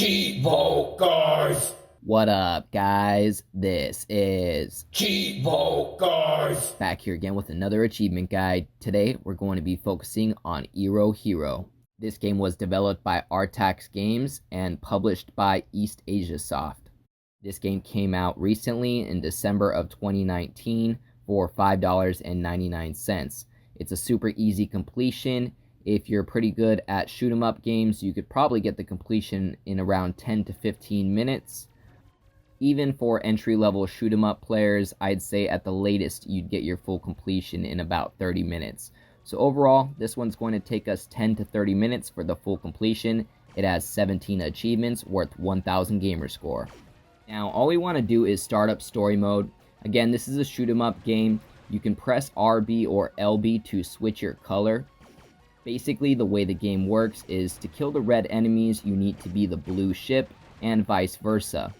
Cheevo, guys! What up, guys? This is Cheevo, guys! back here again with another achievement guide. Today, we're going to be focusing on Eero Hero. This game was developed by Artax Games and published by EastAsiaSoft. This game came out recently in December of 2019 for $5.99. It's a super easy completion. If you're pretty good at shoot 'em up games, you could probably get the completion in around 10 to 15 minutes. Even for entry-level shoot 'em up players, I'd say at the latest you'd get your full completion in about 30 minutes. So overall, this one's going to take us 10 to 30 minutes for the full completion. It has 17 achievements worth 1000 gamer score. Now, all we want to do is start up story mode. Again, this is a shoot 'em up game. You can press RB or LB to switch your color. Basically, the way the game works is to kill the red enemies, you need to be the blue ship, and vice versa.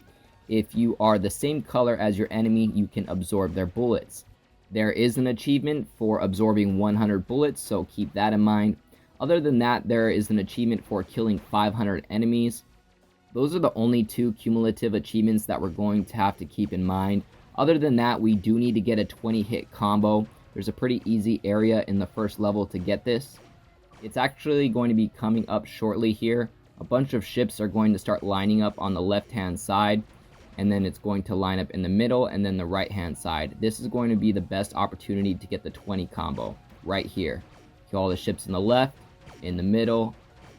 If you are the same color as your enemy, you can absorb their bullets. There is an achievement for absorbing 100 bullets, so keep that in mind. Other than that, there is an achievement for killing 500 enemies. Those are the only two cumulative achievements that we're going to have to keep in mind. Other than that, we do need to get a 20-hit combo. There's a pretty easy area in the first level to get this. It's actually going to be coming up shortly here. A bunch of ships are going to start lining up on the left-hand side, and then it's going to line up in the middle and then the right-hand side. This is going to be the best opportunity to get the 20 combo right here. Kill all the ships in the left, in the middle,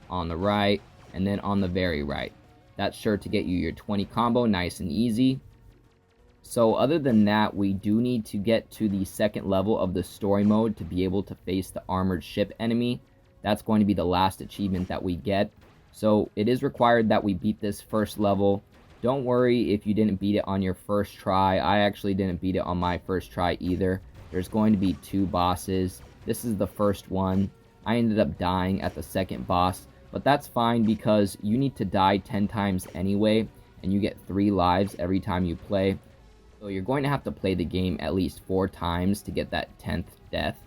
on the right, and then on the very right. That's sure to get you your 20 combo nice and easy. So other than that, we do need to get to the second level of the story mode to be able to face the armored ship enemy. That's going to be the last achievement that we get. So it is required that we beat this first level. Don't worry if you didn't beat it on your first try. I actually didn't beat it on my first try either. There's going to be two bosses. This is the first one. I ended up dying at the second boss, but that's fine because you need to die 10 times anyway, and you get 3 lives every time you play. So you're going to have to play the game at least 4 times to get that 10th death.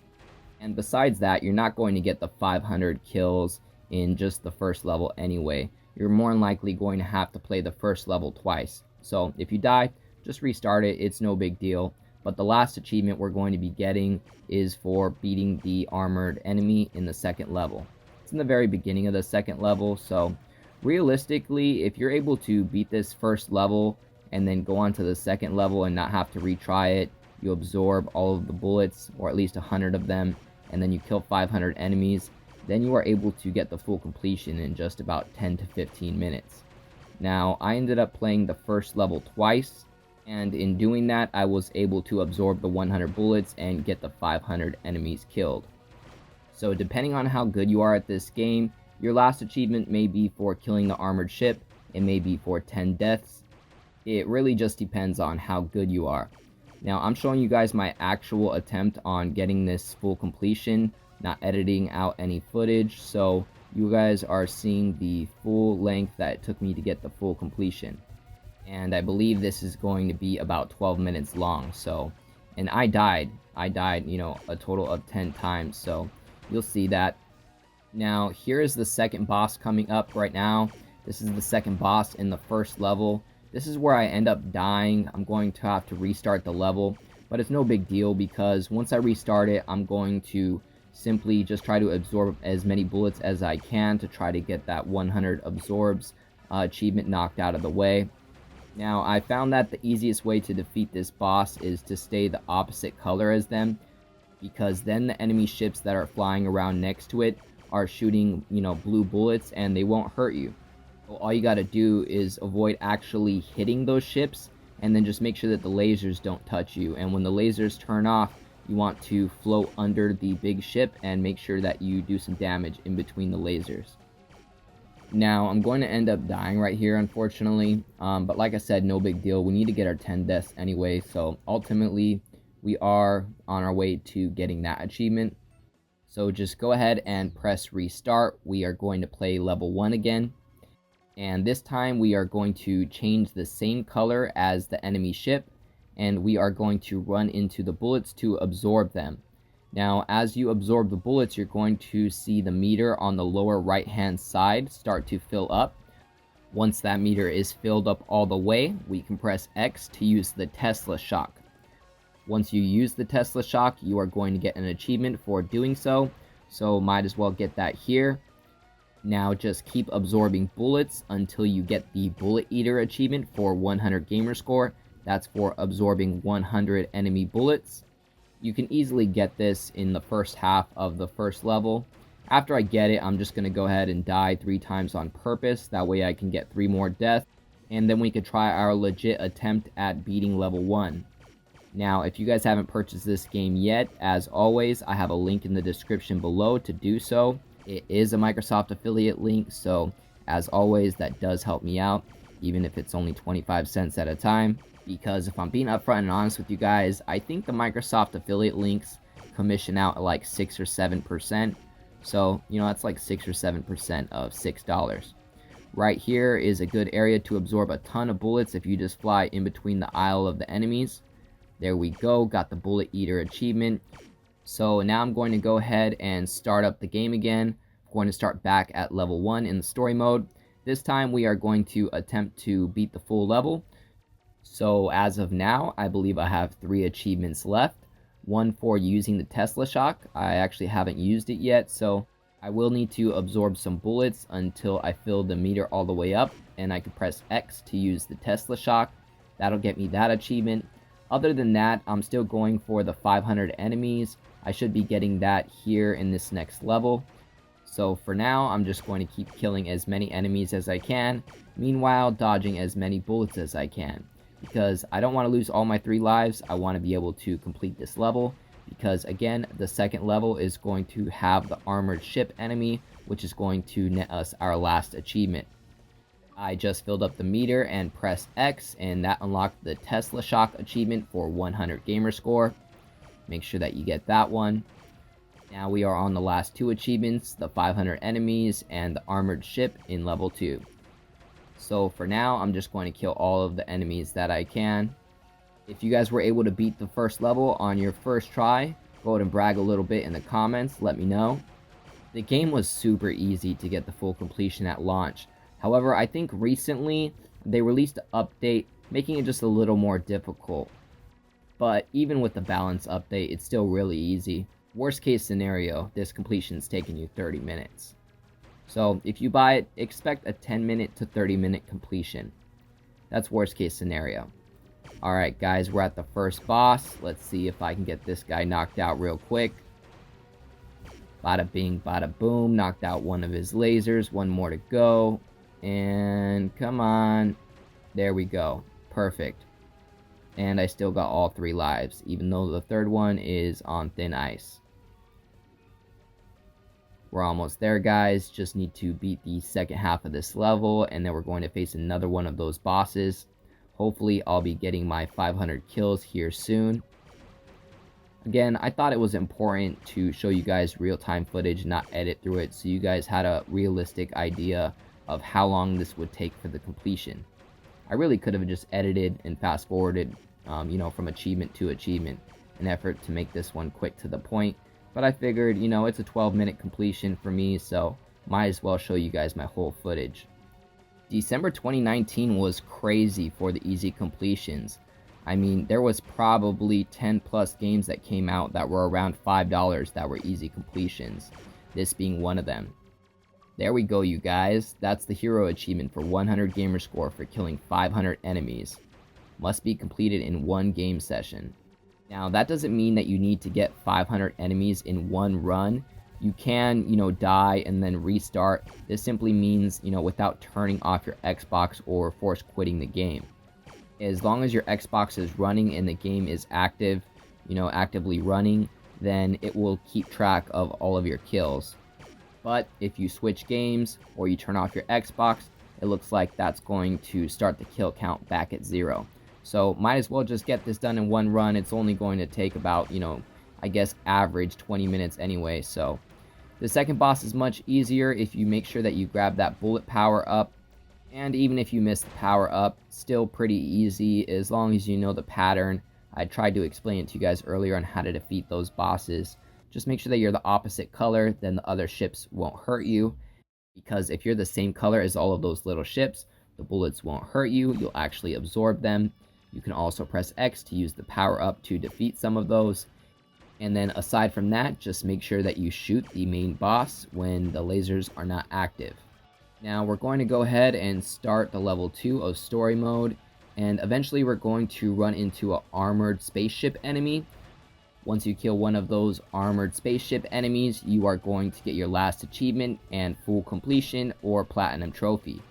And besides that, you're not going to get the 500 kills in just the first level anyway. You're more than likely going to have to play the first level twice. So if you die, just restart it, it's no big deal. But the last achievement we're going to be getting is for beating the armored enemy in the second level. It's in the very beginning of the second level, so realistically, if you're able to beat this first level and then go on to the second level and not have to retry it, you absorb all of the bullets, or at least 100 of them, and then you kill 500 enemies, then you are able to get the full completion in just about 10 to 15 minutes. Now, I ended up playing the first level twice, and in doing that, I was able to absorb the 100 bullets and get the 500 enemies killed. So depending on how good you are at this game, your last achievement may be for killing the armored ship, it may be for 10 deaths. It really just depends on how good you are. Now, I'm showing you guys my actual attempt on getting this full completion, not editing out any footage, so you guys are seeing the full length that it took me to get the full completion. And I believe this is going to be about 12 minutes long, so, and I died, you know, a total of 10 times, so you'll see that. Now, here is the second boss coming up right now. This is the second boss in the first level. This is where I end up dying. I'm going to have to restart the level, but it's no big deal because once I restart it, I'm going to simply just try to absorb as many bullets as I can to try to get that 100 absorbs achievement knocked out of the way. Now, I found that the easiest way to defeat this boss is to stay the opposite color as them, because then the enemy ships that are flying around next to it are shooting, you know, blue bullets and they won't hurt you. So all you gotta do is avoid actually hitting those ships, and then just make sure that the lasers don't touch you. And when the lasers turn off, you want to float under the big ship and make sure that you do some damage in between the lasers. Now, I'm going to end up dying right here, unfortunately, but like I said, no big deal. We need to get our 10 deaths anyway, so ultimately, we are on our way to getting that achievement. So just go ahead and press restart. We are going to play level 1 again. And this time we are going to change the same color as the enemy ship, and we are going to run into the bullets to absorb them. Now, as you absorb the bullets, you're going to see the meter on the lower right hand side start to fill up. Once that meter is filled up all the way, we can press X to use the Tesla shock. Once you use the Tesla shock, you are going to get an achievement for doing so, so might as well get that here. Now just keep absorbing bullets until you get the Bullet Eater achievement for 100 gamer score. That's for absorbing 100 enemy bullets. You can easily get this in the first half of the first level. After I get it, I'm just going to go ahead and die 3 times on purpose. That way I can get 3 more deaths. And then we could try our legit attempt at beating level 1. Now, if you guys haven't purchased this game yet, as always, I have a link in the description below to do so. It is a Microsoft affiliate link, so as always, that does help me out, even if it's only 25 cents at a time. Because if I'm being upfront and honest with you guys, I think the Microsoft affiliate links commission out at like 6 or 7%. So, that's like 6 or 7% of $6. Right here is a good area to absorb a ton of bullets if you just fly in between the aisle of the enemies. There we go, got the Bullet Eater achievement. So now I'm going to go ahead and start up the game again. I'm going to start back at level 1 in the story mode. This time we are going to attempt to beat the full level. So as of now, I believe I have 3 achievements left. One for using the Tesla shock. I actually haven't used it yet, so I will need to absorb some bullets until I fill the meter all the way up, and I can press X to use the Tesla shock. That'll get me that achievement. Other than that, I'm still going for the 500 enemies. I should be getting that here in this next level. So for now, I'm just going to keep killing as many enemies as I can, meanwhile dodging as many bullets as I can. Because I don't want to lose all my 3 lives, I want to be able to complete this level. Because again, the second level is going to have the armored ship enemy, which is going to net us our last achievement. I just filled up the meter and pressed X, and that unlocked the Tesla shock achievement for 100 gamer score. Make sure that you get that one. Now we are on the last 2 achievements, the 500 enemies and the armored ship in level 2. So for now, I'm just going to kill all of the enemies that I can. If you guys were able to beat the first level on your first try, go ahead and brag a little bit in the comments, let me know. The game was super easy to get the full completion at launch. However, I think recently they released an update making it just a little more difficult. But even with the balance update, it's still really easy. Worst case scenario, this completion's taking you 30 minutes. So if you buy it, expect a 10-minute to 30-minute completion. That's worst case scenario. Alright guys, we're at the first boss. Let's see if I can get this guy knocked out real quick. Bada bing, bada boom. Knocked out one of his lasers. One more to go. And come on. There we go. Perfect. And I still got all 3 lives, even though the third one is on thin ice. We're almost there, guys. Just need to beat the second half of this level, and then we're going to face another one of those bosses. Hopefully, I'll be getting my 500 kills here soon. Again, I thought it was important to show you guys real-time footage, not edit through it, so you guys had a realistic idea of how long this would take for the completion. I really could have just edited and fast-forwarded, from achievement to achievement, an effort to make this one quick to the point. But I figured, it's a 12-minute completion for me, so might as well show you guys my whole footage. December 2019 was crazy for the easy completions. I mean, there was probably 10 plus games that came out that were around $5 that were easy completions, this being one of them. There we go, you guys. That's the hero achievement for 100 gamer score for killing 500 enemies. Must be completed in 1 game session. Now, that doesn't mean that you need to get 500 enemies in 1 run. You can, die and then restart. This simply means, without turning off your Xbox or force quitting the game. As long as your Xbox is running and the game is active, actively running, then it will keep track of all of your kills. But if you switch games or you turn off your Xbox, it looks like that's going to start the kill count back at 0. So might as well just get this done in 1 run. It's only going to take about, I guess average 20 minutes anyway. So the second boss is much easier if you make sure that you grab that bullet power up. And even if you miss the power up, still pretty easy as long as you know the pattern. I tried to explain it to you guys earlier on how to defeat those bosses. Just make sure that you're the opposite color, then the other ships won't hurt you. Because if you're the same color as all of those little ships, The bullets won't hurt you, you'll actually absorb them. You can also press X to use the power up to defeat some of those. And then aside from that, just make sure that you shoot the main boss when the lasers are not active. Now we're going to go ahead and start the level 2 of story mode, and eventually we're going to run into an armored spaceship enemy. Once you kill one of those armored spaceship enemies, you are going to get your last achievement and full completion or platinum trophy.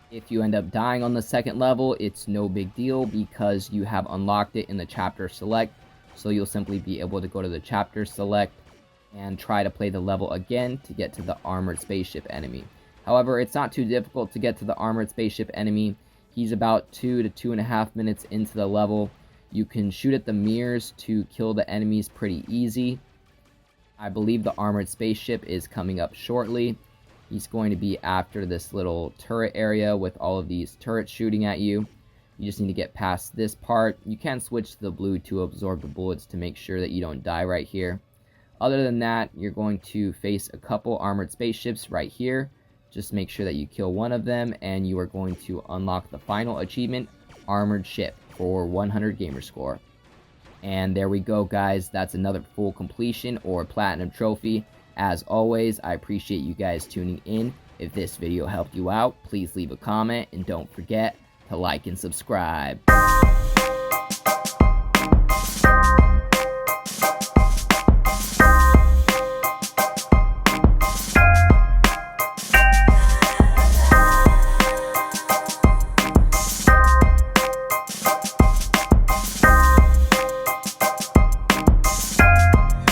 If you end up dying on the second level, it's no big deal because you have unlocked it in the chapter select, so you'll simply be able to go to the chapter select and try to play the level again to get to the armored spaceship enemy. However, it's not too difficult to get to the armored spaceship enemy. He's about 2 to 2.5 minutes into the level. You can shoot at the mirrors to kill the enemies pretty easy. I believe the armored spaceship is coming up shortly. He's going to be after this little turret area with all of these turrets shooting at you. You just need to get past this part. You can switch to the blue to absorb the bullets to make sure that you don't die right here. Other than that, you're going to face a couple armored spaceships right here. Just make sure that you kill one of them, and you are going to unlock the final achievement, Armored Ship, for 100 gamer score. And there we go, guys. That's another full completion or platinum trophy. As always, I appreciate you guys tuning in. If this video helped you out, please leave a comment, and don't forget to like and subscribe.